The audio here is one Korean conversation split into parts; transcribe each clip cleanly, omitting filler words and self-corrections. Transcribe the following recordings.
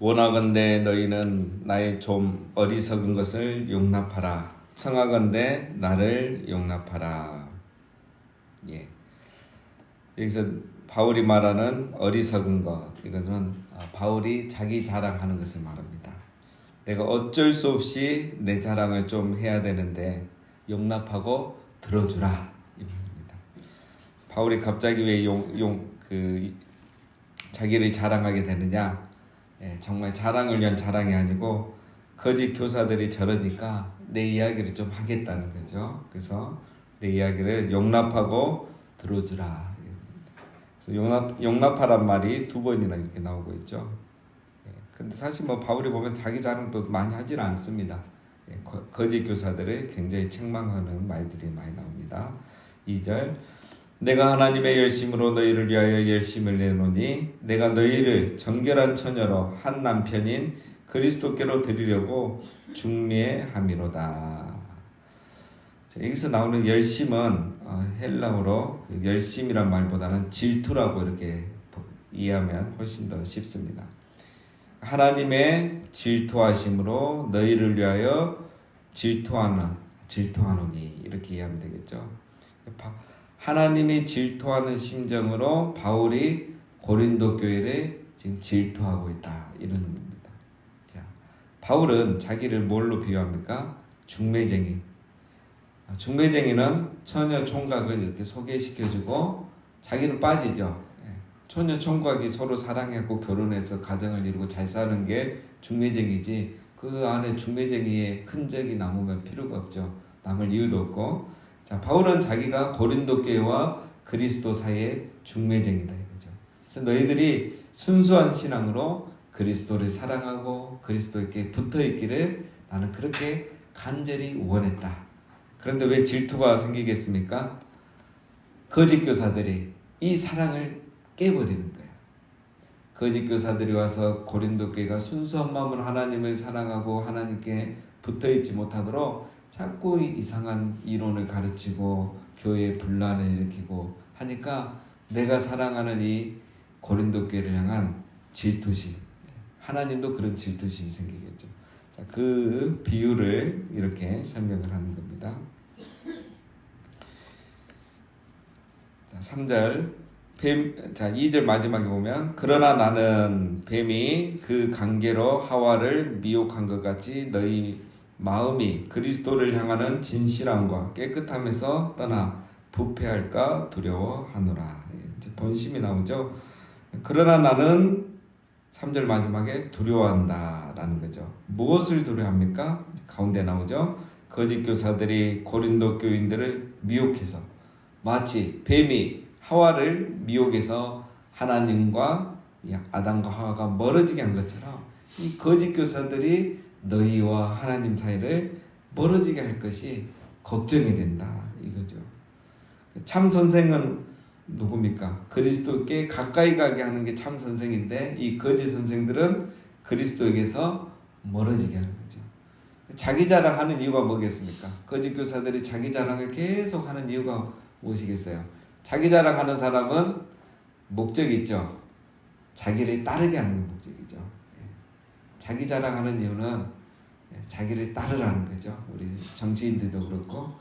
원하건대 너희는 나의 좀 어리석은 것을 용납하라. 청하건대 나를 용납하라. 예. 여기서 바울이 말하는 어리석은 것, 이것은 바울이 자기 자랑하는 것을 말합니다. 내가 어쩔 수 없이 내 자랑을 좀 해야 되는데 용납하고 들어주라. 이겁니다. 바울이 갑자기 왜 자기를 자랑하게 되느냐? 정말 자랑을 위한 자랑이 아니고 거짓 교사들이 저러니까 내 이야기를 좀 하겠다는 거죠. 그래서 내 이야기를 용납하고 들어주라. 그래서 용납하란 말이 두 번이나 이렇게 나오고 있죠. 근데 사실 바울이 보면 자기 자랑도 많이 하질 않습니다. 거짓 교사들을 굉장히 책망하는 말들이 많이 나옵니다. 2절 내가 하나님의 열심으로 너희를 위하여 열심을 내노니 내가 너희를 정결한 처녀로 한 남편인 그리스도께로 드리려고 중매함이로다. 여기서 나오는 열심은 헬라어로 열심이란 말보다는 질투라고 이렇게 이해하면 훨씬 더 쉽습니다. 하나님의 질투하심으로 너희를 위하여 질투하노니 이렇게 이해하면 되겠죠. 하나님이 질투하는 심정으로 바울이 고린도 교회를 지금 질투하고 있다 이런 의미입니다. 자, 바울은 자기를 뭘로 비유합니까? 중매쟁이. 중매쟁이는 처녀 총각을 이렇게 소개시켜주고 자기는 빠지죠. 처녀 총각이 서로 사랑하고 결혼해서 가정을 이루고 잘 사는 게 중매쟁이지 그 안에 중매쟁이의 흔적이 남으면 필요가 없죠. 남을 이유도 없고. 자, 바울은 자기가 고린도 교회와 그리스도 사이의 중매쟁이다 이거죠. 그래서 너희들이 순수한 신앙으로 그리스도를 사랑하고 그리스도에게 붙어 있기를 나는 그렇게 간절히 원했다. 그런데 왜 질투가 생기겠습니까? 거짓 교사들이 이 사랑을 깨버리는 거예요. 거짓 교사들이 와서 고린도 교회가 순수한 마음으로 하나님을 사랑하고 하나님께 붙어 있지 못하도록 자꾸 이상한 이론을 가르치고 교회에 분란을 일으키고 하니까 내가 사랑하는 이 고린도 교회를 향한 질투심, 하나님도 그런 질투심이 생기겠죠. 자, 그 비유를 이렇게 설명을 하는 겁니다. 자, 3절 2절 마지막에 보면 그러나 나는 뱀이 그 관계로 하와를 미혹한 것 같이 너희 마음이 그리스도를 향하는 진실함과 깨끗함에서 떠나 부패할까 두려워하노라. 이제 본심이 나오죠. 그러나 나는 3절 마지막에 두려워한다라는 거죠. 무엇을 두려워합니까? 가운데 나오죠. 거짓 교사들이 고린도 교인들을 미혹해서 마치 뱀이 하와를 미혹해서 하나님과 아담과 하와가 멀어지게 한 것처럼 이 거짓 교사들이 너희와 하나님 사이를 멀어지게 할 것이 걱정이 된다 이거죠. 참 선생은 누굽니까? 그리스도께 가까이 가게 하는 게 참 선생인데 이 거짓 선생들은 그리스도에게서 멀어지게 하는 거죠. 자기 자랑하는 이유가 뭐겠습니까? 거짓 교사들이 자기 자랑을 계속 하는 이유가 무엇이겠어요? 자기 자랑하는 사람은 목적이 있죠. 자기를 따르게 하는 게 목적이죠. 자기 자랑하는 이유는 자기를 따르라는 거죠. 우리 정치인들도 그렇고.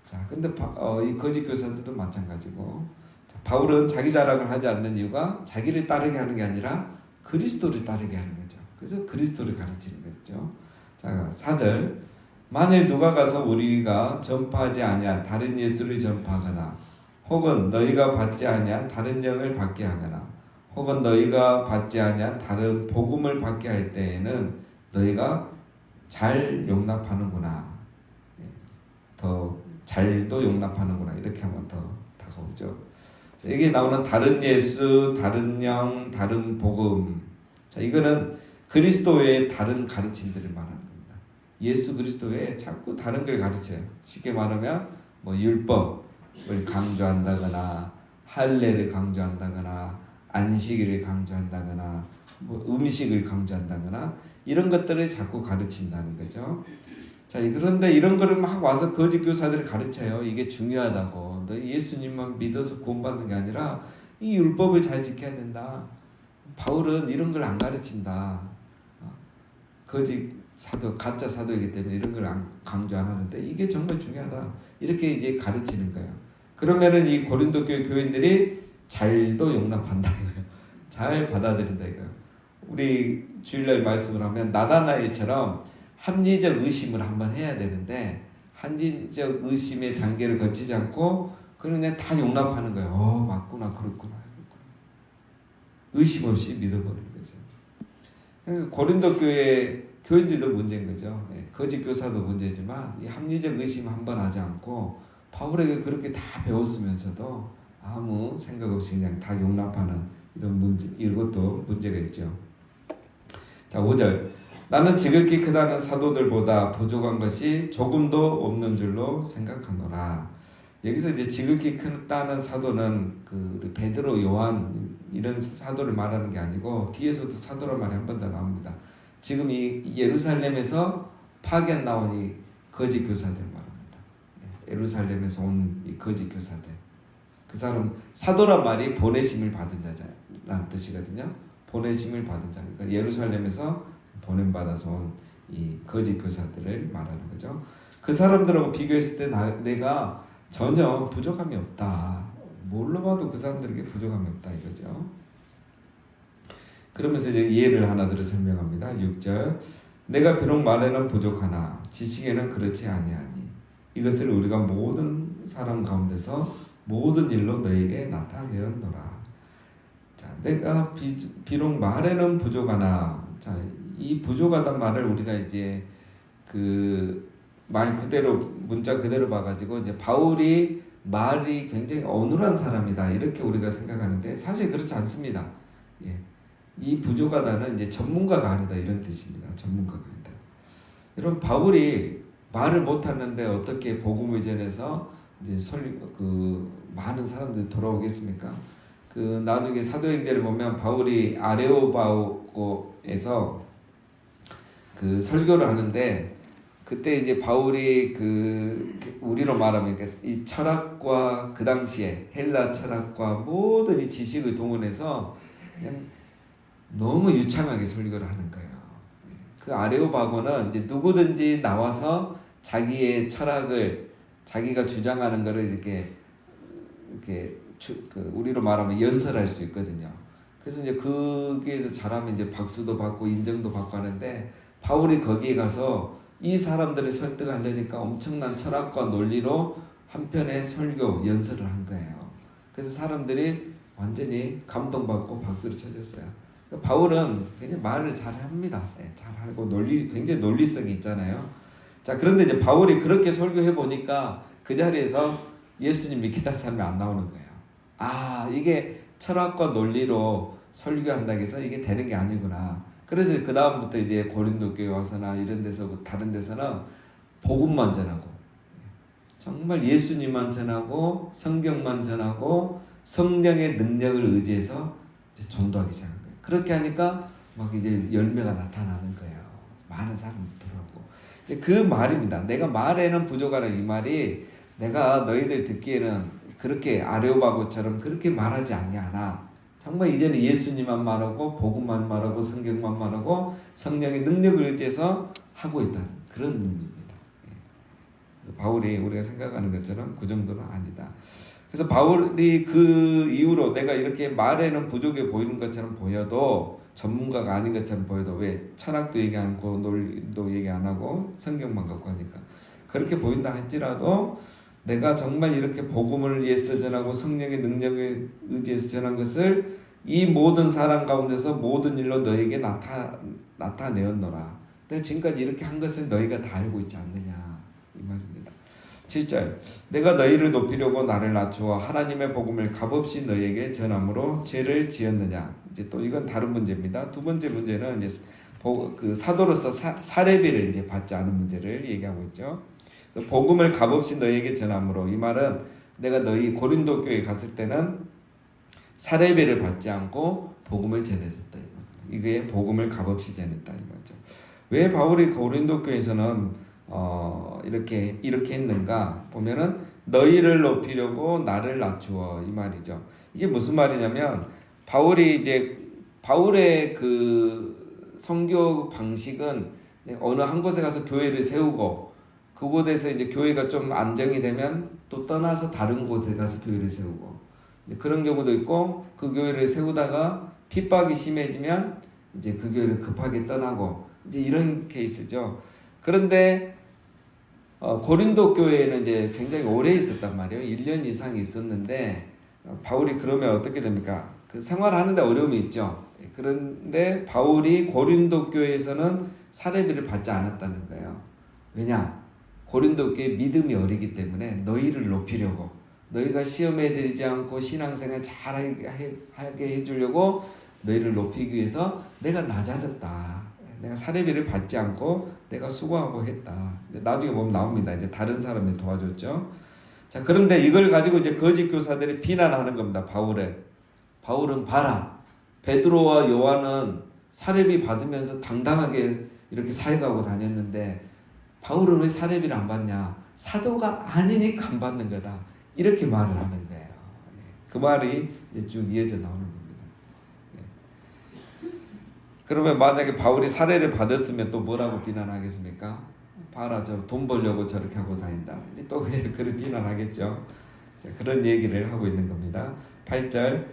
자, 근데 이 거짓 교사들도 마찬가지고. 자, 바울은 자기 자랑을 하지 않는 이유가 자기를 따르게 하는 게 아니라 그리스도를 따르게 하는 거죠. 그래서 그리스도를 가르치는 거죠. 자, 4절. 만일 누가 가서 우리가 전파하지 아니한 다른 예수를 전파하거나 혹은 너희가 받지 아니한 다른 영을 받게 하거나 혹은 너희가 받지 아니한 다른 복음을 받게 할 때에는 너희가 잘 용납하는구나. 더 잘도 용납하는구나. 이렇게 하면 더 다가오죠. 자, 여기 나오는 다른 예수, 다른 영, 다른 복음. 자, 이거는 그리스도 외에 다른 가르침들을 말하는 겁니다. 예수 그리스도 외에 자꾸 다른 걸 가르쳐요. 쉽게 말하면 율법을 강조한다거나 할례를 강조한다거나 안식일을 강조한다거나 음식을 강조한다거나 이런 것들을 자꾸 가르친다는 거죠. 자, 그런데 이런 거를 막 와서 거짓 교사들이 가르쳐요. 이게 중요하다고. 너 예수님만 믿어서 구원받는 게 아니라 이 율법을 잘 지켜야 된다. 바울은 이런 걸 안 가르친다. 거짓 사도, 가짜 사도이기 때문에 이런 걸 강조 안 하는데 이게 정말 중요하다. 이렇게 이제 가르치는 거예요. 그러면은 이 고린도 교회 교인들이 잘도 용납한다 이거예요. 잘 받아들인다 이거예요. 우리 주일날 말씀을 하면 나다나엘처럼 합리적 의심을 한번 해야 되는데 합리적 의심의 단계를 거치지 않고 그냥 다 용납하는 거예요. 맞구나, 그렇구나. 의심 없이 믿어버리는 거죠. 그러니까 고린도 교회 교인들도 문제인 거죠. 거짓 교사도 문제지만 이 합리적 의심 한번 하지 않고 바울에게 그렇게 다 배웠으면서도 아무 생각 없이 그냥 다 용납하는 이런 문제, 이것도 문제가 있죠. 자, 5절. 나는 지극히 크다는 사도들보다 부족한 것이 조금도 없는 줄로 생각하노라. 여기서 이제 지극히 크다는 사도는 그 우리 베드로, 요한 이런 사도를 말하는 게 아니고 뒤에서도 사도란 말이 한 번 더 나옵니다. 지금 이 예루살렘에서 파견 나온 이 거짓 교사들 말합니다. 예루살렘에서 온 이 거짓 교사들. 그 사람 사도란 말이 보내심을 받은 자라는 뜻이거든요. 보내심을 받은 자. 그러니까 예루살렘에서 보냄 받아서 온 이 거짓 교사들을 말하는 거죠. 그 사람들하고 비교했을 때 내가 전혀 부족함이 없다. 뭘로 봐도 그 사람들에게 부족함이 없다 이거죠. 그러면서 이제 예를 하나들을 설명합니다. 6절. 내가 비록 말에는 부족하나 지식에는 그렇지 아니하니 이것을 우리가 모든 사람 가운데서 모든 일로 너에게 나타내었노라. 자, 내가 비록 말에는 부족하나, 자, 이 부족하단 말을 우리가 이제 그 말 그대로 문자 그대로 봐가지고 이제 바울이 말이 굉장히 어눌한 사람이다 이렇게 우리가 생각하는데 사실 그렇지 않습니다. 예. 이 부족하다는 이제 전문가가 아니다 이런 뜻입니다. 전문가가 아니다. 여러분 바울이 말을 못하는데 어떻게 복음을 전해서 이제 많은 사람들이 돌아오겠습니까? 그 나중에 사도행전을 보면 바울이 아레오바고에서 그 설교를 하는데 그때 이제 바울이 우리로 말하면 이 철학과 그 당시에 헬라 철학과 모든 이 지식을 동원해서 그냥 너무 유창하게 설교를 하는 거예요. 그 아레오바고는 이제 누구든지 나와서 자기의 철학을 자기가 주장하는 것을 이렇게 우리로 말하면 연설할 수 있거든요. 그래서 이제 거기에서 잘하면 이제 박수도 받고 인정도 받고 하는데 바울이 거기에 가서 이 사람들을 설득하려니까 엄청난 철학과 논리로 한편의 설교 연설을 한 거예요. 그래서 사람들이 완전히 감동받고 박수를 쳐줬어요. 바울은 굉장히 말을 잘합니다. 잘하고 굉장히 논리성이 있잖아요. 자, 그런데 이제 바울이 그렇게 설교해 보니까 그 자리에서 예수님 믿겠다는 사람이 안 나오는 거예요. 아, 이게 철학과 논리로 설교한다고 해서 이게 되는 게 아니구나. 그래서 그 다음부터 이제 고린도 교회 와서나 이런 데서 다른 데서는 복음만 전하고 정말 예수님만 전하고 성경만 전하고 성령의 능력을 의지해서 이제 전도하기 시작한 거예요. 그렇게 하니까 막 이제 열매가 나타나는 거예요. 많은 사람들이 들어오고 이제 그 말입니다. 내가 말에는 부족하는 이 말이 내가 너희들 듣기에는 그렇게 아레오바고처럼 그렇게 말하지 않냐나 정말 이제는 예수님만 말하고 복음만 말하고 성경만 말하고 성령의 능력을 의지해서 하고 있다는 그런 의미입니다. 그래서 바울이 우리가 생각하는 것처럼 그 정도는 아니다. 그래서 바울이 그 이후로 내가 이렇게 말에는 부족해 보이는 것처럼 보여도 전문가가 아닌 것처럼 보여도 왜 철학도 얘기 안 하고 논리도 얘기 안 하고 성경만 갖고 하니까 그렇게 보인다 할지라도 내가 정말 이렇게 복음을 위해서 전하고 성령의 능력에 의지해서 전한 것을 이 모든 사람 가운데서 모든 일로 너에게 나타내었노라. 내가 지금까지 이렇게 한 것을 너희가 다 알고 있지 않느냐 이 말입니다. 7절. 내가 너희를 높이려고 나를 낮추어 하나님의 복음을 값없이 너희에게 전함으로 죄를 지었느냐. 이제 또 이건 다른 문제입니다. 두 번째 문제는 이제 그 사도로서 사례비를 이제 받지 않은 문제를 얘기하고 있죠. 복음을 값없이 너희에게 전함으로 이 말은 내가 너희 고린도 교회에 갔을 때는 사례비를 받지 않고 복음을 전했었다. 이게 복음을 값없이 전했다 이 말이죠. 왜 바울이 고린도 교회에서는 이렇게 했는가 보면은 너희를 높이려고 나를 낮추어 이 말이죠. 이게 무슨 말이냐면 바울의 그 선교 방식은 어느 한 곳에 가서 교회를 세우고 그곳에서 이제 교회가 좀 안정이 되면 또 떠나서 다른 곳에 가서 교회를 세우고 그런 경우도 있고 그 교회를 세우다가 핍박이 심해지면 이제 그 교회를 급하게 떠나고 이제 이런 케이스죠. 그런데 고린도 교회에는 이제 굉장히 오래 있었단 말이에요. 1년 이상 있었는데 바울이 그러면 어떻게 됩니까? 그 생활하는데 어려움이 있죠. 그런데 바울이 고린도 교회에서는 사례비를 받지 않았다는 거예요. 왜냐? 고린도 교회 믿음이 어리기 때문에 너희를 높이려고 너희가 시험에 들지 않고 신앙생활 잘하게 해주려고 너희를 높이기 위해서 내가 낮아졌다. 내가 사례비를 받지 않고 내가 수고하고 했다. 나중에 보면 나옵니다. 이제 다른 사람이 도와줬죠. 자, 그런데 이걸 가지고 이제 거짓 교사들이 비난하는 겁니다. 바울은 봐라. 베드로와 요한은 사례비 받으면서 당당하게 이렇게 사역하고 다녔는데 바울은 왜 사례비를 안 받냐? 사도가 아니니까 안 받는 거다. 이렇게 말을 하는 거예요. 그 말이 쭉 이어져 나오는 겁니다. 그러면 만약에 바울이 사례를 받았으면 또 뭐라고 비난하겠습니까? 봐라, 저 돈 벌려고 저렇게 하고 다닌다. 이제 또 그런 비난하겠죠. 자, 그런 얘기를 하고 있는 겁니다. 8절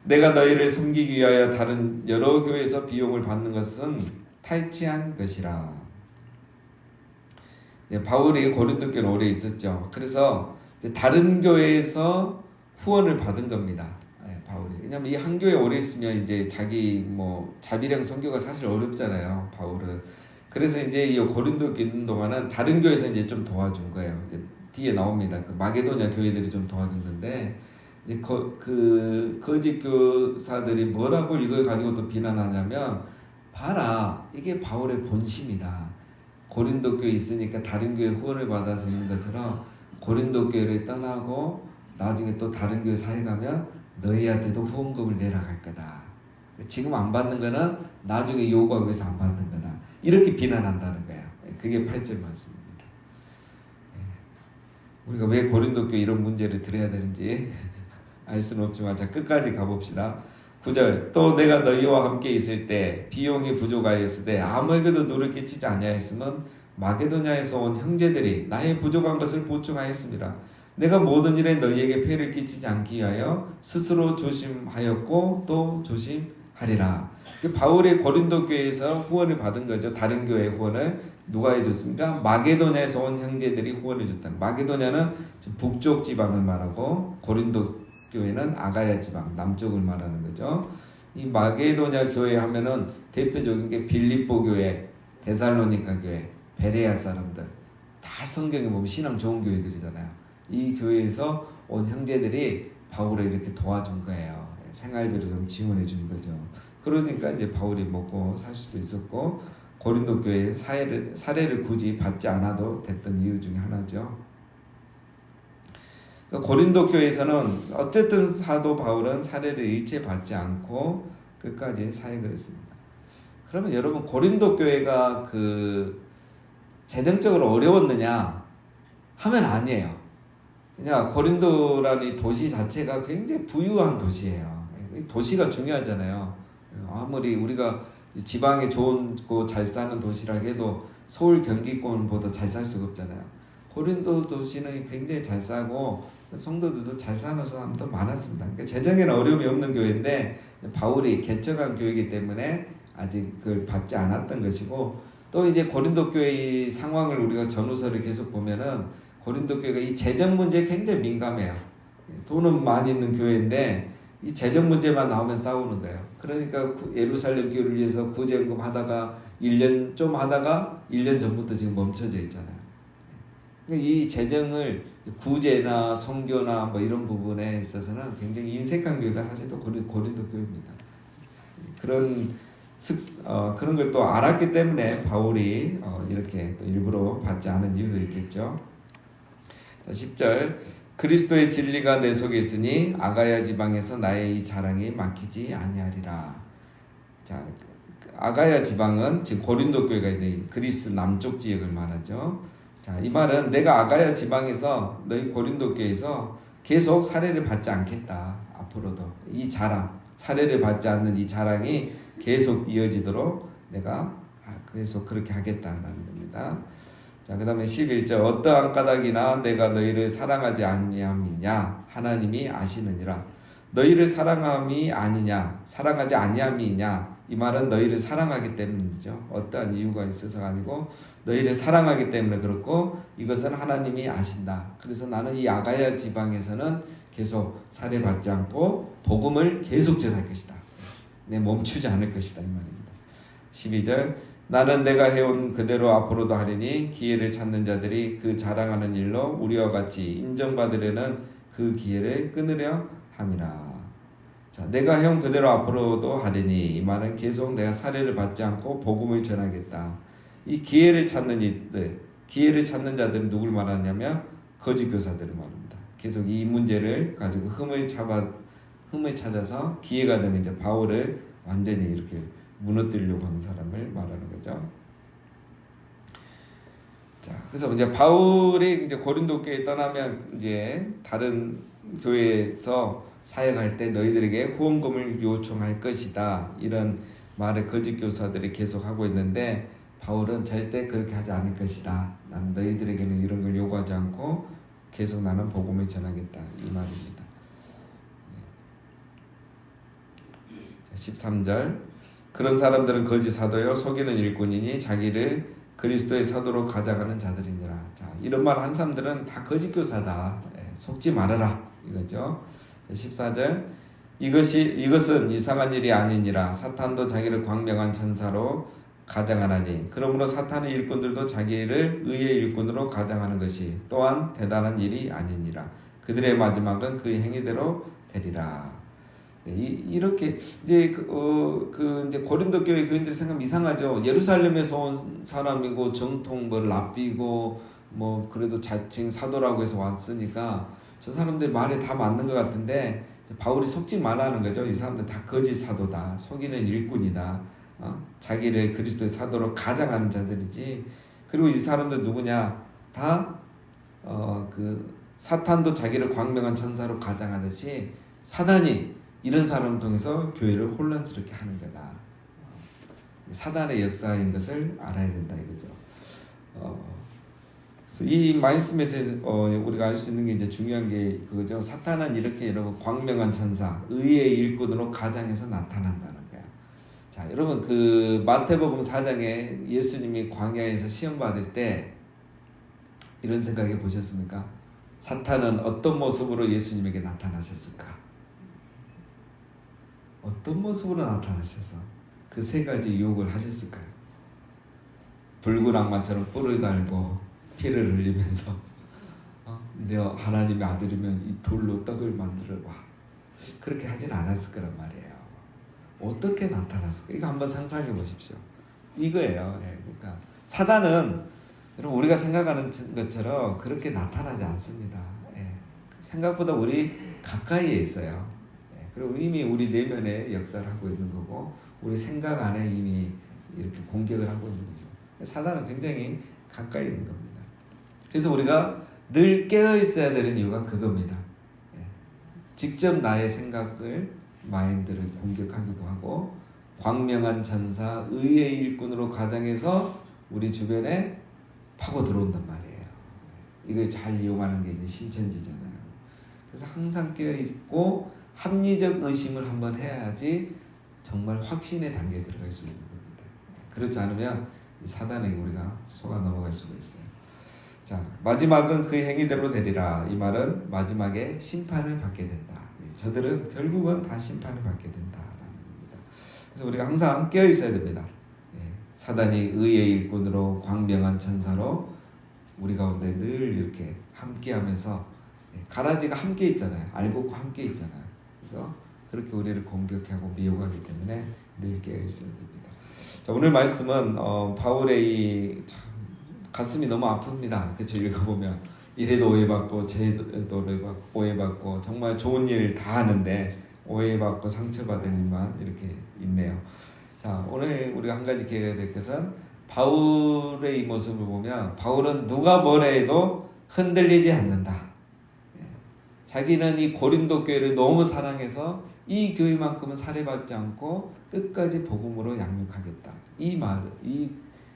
내가 너희를 섬기기 위하여 다른 여러 교회에서 비용을 받는 것은 탈취한 것이라. 바울이 고린도 교회에 오래 있었죠. 그래서 다른 교회에서 후원을 받은 겁니다. 바울이. 왜냐면 이 한 교회에 오래 있으면 이제 자기 자비랑 선교가 사실 어렵잖아요. 바울은. 그래서 이제 이 고린도 교회 있는 동안은 다른 교회에서 이제 좀 도와준 거예요. 이제 뒤에 나옵니다. 그 마게도냐 교회들이 좀 도와줬는데 이제 그 거짓 교사들이 뭐라고 이걸 가지고 또 비난하냐면 봐라, 이게 바울의 본심이다. 고린도 교회에 있으니까 다른 교회 후원을 받아서 있는 것처럼 고린도 교회를 떠나고 나중에 또 다른 교회 사역하면 너희한테도 후원금을 내라 갈 거다. 지금 안 받는 거는 나중에 요구하기 위해서 안 받는 거다. 이렇게 비난한다는 거예요. 그게 8절 말씀입니다. 우리가 왜 고린도 교회 이런 문제를 들어야 되는지 알 수는 없지만 자, 끝까지 가봅시다. 9절 또 내가 너희와 함께 있을 때 비용이 부족하였으되 아무에게도 누를 끼치지 아니하였으면 마게도냐에서 온 형제들이 나의 부족한 것을 보충하였습니다. 내가 모든 일에 너희에게 폐를 끼치지 않기 위하여 스스로 조심하였고 또 조심하리라. 바울이 고린도 교회에서 후원을 받은 거죠. 다른 교회 후원을 누가 해줬습니까? 마게도냐에서 온 형제들이 후원해 줬다. 마게도냐는 북쪽 지방을 말하고 고린도 교회는 아가야 지방 남쪽을 말하는 거죠. 이 마게도냐 교회 하면은 대표적인 게 빌립보 교회, 데살로니가 교회, 베레아 사람들 다 성경에 보면 신앙 좋은 교회들이잖아요. 이 교회에서 온 형제들이 바울을 이렇게 도와준 거예요. 생활비를 좀 지원해 준 거죠. 그러니까 이제 바울이 먹고 살 수도 있었고 고린도 교회의 사례를 굳이 받지 않아도 됐던 이유 중에 하나죠. 고린도 교회에서는 어쨌든 사도 바울은 사례를 일체 받지 않고 끝까지 사역을 했습니다. 그러면 여러분 고린도 교회가 재정적으로 어려웠느냐 하면 아니에요. 그냥 고린도라는 이 도시 자체가 굉장히 부유한 도시예요. 도시가 중요하잖아요. 아무리 우리가 지방에 좋고 잘 사는 도시라 해도 서울 경기권보다 잘 살 수가 없잖아요. 고린도 도시는 굉장히 잘 사고 성도들도 잘 사는 사람도 많았습니다. 그러니까 재정에는 어려움이 없는 교회인데 바울이 개척한 교회이기 때문에 아직 그걸 받지 않았던 것이고 또 이제 고린도 교회의 상황을 우리가 전후서를 계속 보면은 고린도 교회가 이 재정 문제에 굉장히 민감해요. 돈은 많이 있는 교회인데 이 재정 문제만 나오면 싸우는 거예요. 그러니까 예루살렘 교회를 위해서 구제연금 하다가 1년 좀 하다가 1년 전부터 지금 멈춰져 있잖아요. 이 재정을 구제나 선교나 뭐 이런 부분에 있어서는 굉장히 인색한 교회가 사실 또 고린도 교회입니다. 그런 걸 또 알았기 때문에 바울이 이렇게 또 일부러 받지 않은 이유도 있겠죠. 자, 10절 그리스도의 진리가 내 속에 있으니 아가야 지방에서 나의 이 자랑이 막히지 아니하리라. 자, 아가야 지방은 지금 고린도 교회가 있는 그리스 남쪽 지역을 말하죠. 자, 이 말은 내가 아가야 지방에서 너희 고린도 교회에서 계속 사례를 받지 않겠다. 앞으로도 이 자랑, 사례를 받지 않는 이 자랑이 계속 이어지도록 내가 계속 그렇게 하겠다는 겁니다. 자, 그 다음에 11절 어떠한 까닭이나 내가 너희를 사랑하지 아니함이냐 하나님이 아시느니라. 너희를 사랑함이 아니냐 사랑하지 아니함이냐 이 말은 너희를 사랑하기 때문이죠. 어떠한 이유가 있어서가 아니고 너희를 사랑하기 때문에 그렇고 이것은 하나님이 아신다. 그래서 나는 이 아가야 지방에서는 계속 살해받지 않고 복음을 계속 전할 것이다. 내 멈추지 않을 것이다 이 말입니다. 12절 나는 내가 해온 그대로 앞으로도 하리니 기회를 찾는 자들이 그 자랑하는 일로 우리와 같이 인정받으려는 그 기회를 끊으려 함이라. 자, 내가 해온 그대로 앞으로도 하리니 이 말은 계속 내가 살해를 받지 않고 복음을 전하겠다. 이 기회를 찾는 이들, 기회를 찾는 자들은 누굴 말하냐면 거짓 교사들을 말합니다. 계속 이 문제를 가지고 흠을 찾아서 기회가 되면 이제 바울을 완전히 이렇게 무너뜨리려고 하는 사람을 말하는 거죠. 자, 그래서 이제 바울이 이제 고린도 교회 떠나면 이제 다른 교회에서 사역할 때 너희들에게 후원금을 요청할 것이다. 이런 말을 거짓 교사들이 계속 하고 있는데 바울은 절대 그렇게 하지 않을 것이다. 나는 너희들에게는 이런 걸 요구하지 않고 계속 나는 복음을 전하겠다. 이 말입니다. 13절 그런 사람들은 거짓 사도요 속이는 일꾼이니 자기를 그리스도의 사도로 가져가는 자들이니라. 자, 이런 말 하는 사람들은 다 거짓 교사다. 속지 말아라 이거죠. 14절 이것은 이상한 일이 아니니라. 사탄도 자기를 광명한 천사로 가장하나니 그러므로 사탄의 일꾼들도 자기를 의의 일꾼으로 가장하는 것이 또한 대단한 일이 아니니라. 그들의 마지막은 그 행위대로 되리라. 이렇게 이제 이제 고린도 교회 교인들이 생각하면 이상하죠. 예루살렘에서 온 사람이고 정통 랍비고 그래도 자칭 사도라고 해서 왔으니까 저 사람들 말에 다 맞는 것 같은데 바울이 속지 말라는 거죠. 이 사람들 다 거짓 사도다. 속이는 일꾼이다. 자기를 그리스도의 사도로 가장하는 자들이지. 그리고 이 사람들 누구냐? 다 그 사탄도 자기를 광명한 천사로 가장하듯이 사단이 이런 사람을 통해서 교회를 혼란스럽게 하는 거다. 사단의 역사인 것을 알아야 된다 이거죠. 그래서 이 말씀에서 우리가 알 수 있는 게 이제 중요한 게 그거죠. 사탄은 이렇게 여러분 광명한 천사, 의의 일꾼으로 가장해서 나타난다는 거야. 자, 여러분 그 마태복음 4장에 예수님이 광야에서 시험 받을 때 이런 생각해 보셨습니까? 사탄은 어떤 모습으로 예수님에게 나타나셨을까? 어떤 모습으로 나타나셔서 그 세 가지 유혹을 하셨을까요? 붉은 악마처럼 뿔을 달고 피를 흘리면서 너 하나님의 아들이면 이 돌로 떡을 만들어봐. 그렇게 하진 않았을 거란 말이에요. 어떻게 나타났을까? 이거 한번 상상해 보십시오. 이거예요. 그러니까 사단은 여러분 우리가 생각하는 것처럼 그렇게 나타나지 않습니다. 생각보다 우리 가까이에 있어요. 그리고 이미 우리 내면에 역사를 하고 있는 거고 우리 생각 안에 이미 이렇게 공격을 하고 있는 거죠. 사단은 굉장히 가까이 있는 겁니다. 그래서 우리가 늘 깨어 있어야 되는 이유가 그겁니다. 직접 나의 생각을 마인드를 공격하기도 하고 광명한 천사, 의의 일꾼으로 가장해서 우리 주변에 파고 들어온단 말이에요. 이걸 잘 이용하는 게 이제 신천지잖아요. 그래서 항상 깨어 있고 합리적 의심을 한번 해야지 정말 확신의 단계에 들어갈 수 있는 겁니다. 그렇지 않으면 사단에게 우리가 속아 넘어갈 수가 있어요. 자, 마지막은 그 행위대로 되리라. 이 말은 마지막에 심판을 받게 된다. 저들은 결국은 다 심판을 받게 된다라는 겁니다. 그래서 우리가 항상 깨어 있어야 됩니다. 사단이 의의 일꾼으로 광명한 천사로 우리 가운데 늘 이렇게 함께하면서 가라지가 함께 있잖아요. 알곡과 함께 있잖아요. 그래서 그렇게 우리를 공격하고 미혹하기 때문에 늘 깨어 있어야 됩니다. 자, 오늘 말씀은 바울의 참 가슴이 너무 아픕니다. 그쵸? 읽어보면 이래도 오해받고 저래도 오해받고 정말 좋은 일 다 하는데 오해받고 상처받은 일만 이렇게 있네요. 자, 오늘 우리가 한 가지 기회가 될 것은 바울의 이 모습을 보면 바울은 누가 뭐라 해도 흔들리지 않는다. 자기는 이 고린도 교회를 너무 사랑해서 이 교회만큼은 살해받지 않고 끝까지 복음으로 양육하겠다. 이 말, 이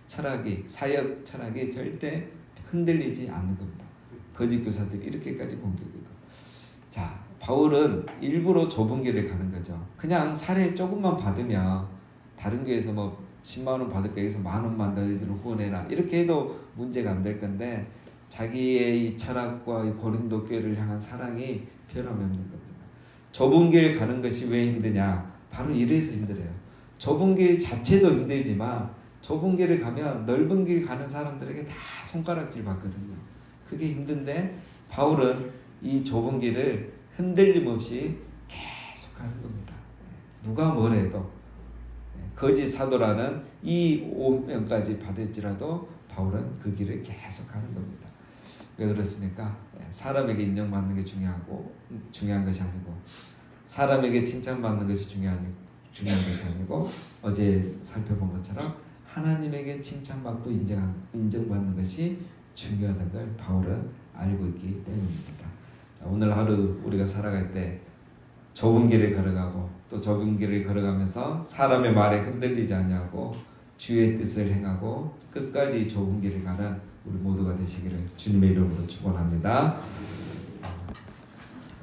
철학이, 사역 철학이 절대 흔들리지 않는 겁니다. 거짓 교사들이 이렇게까지 공격해도. 자, 바울은 일부러 좁은 길을 가는 거죠. 그냥 살해 조금만 받으면 다른 교회에서 뭐 10만 원 받을 거에서 10,000원만 너희들 후원해라 이렇게 해도 문제가 안 될 건데 자기의 이 철학과 이 고린도 교회를 향한 사랑이 변함없는 겁니다. 좁은 길 가는 것이 왜 힘드냐? 바로 이래서 힘들어요. 좁은 길 자체도 힘들지만 좁은 길을 가면 넓은 길 가는 사람들에게 다 손가락질 받거든요. 그게 힘든데 바울은 이 좁은 길을 흔들림 없이 계속 가는 겁니다. 누가 뭐래도 거짓 사도라는 이 오명까지 받을지라도 바울은 그 길을 계속 가는 겁니다. 왜 그렇습니까? 사람에게 인정받는 게 중요한 것이 아니고 사람에게 칭찬받는 것이 중요한 것이 아니고 어제 살펴본 것처럼 하나님에게 칭찬받고 인정받는 것이 중요하다는 걸 바울은 알고 있기 때문입니다. 자, 오늘 하루 우리가 살아갈 때 좁은 길을 걸어가고 또 좁은 길을 걸어가면서 사람의 말에 흔들리지 않냐고 주의 뜻을 행하고 끝까지 좁은 길을 가는 우리 모두가 되시기를 주님의 이름으로 축원합니다.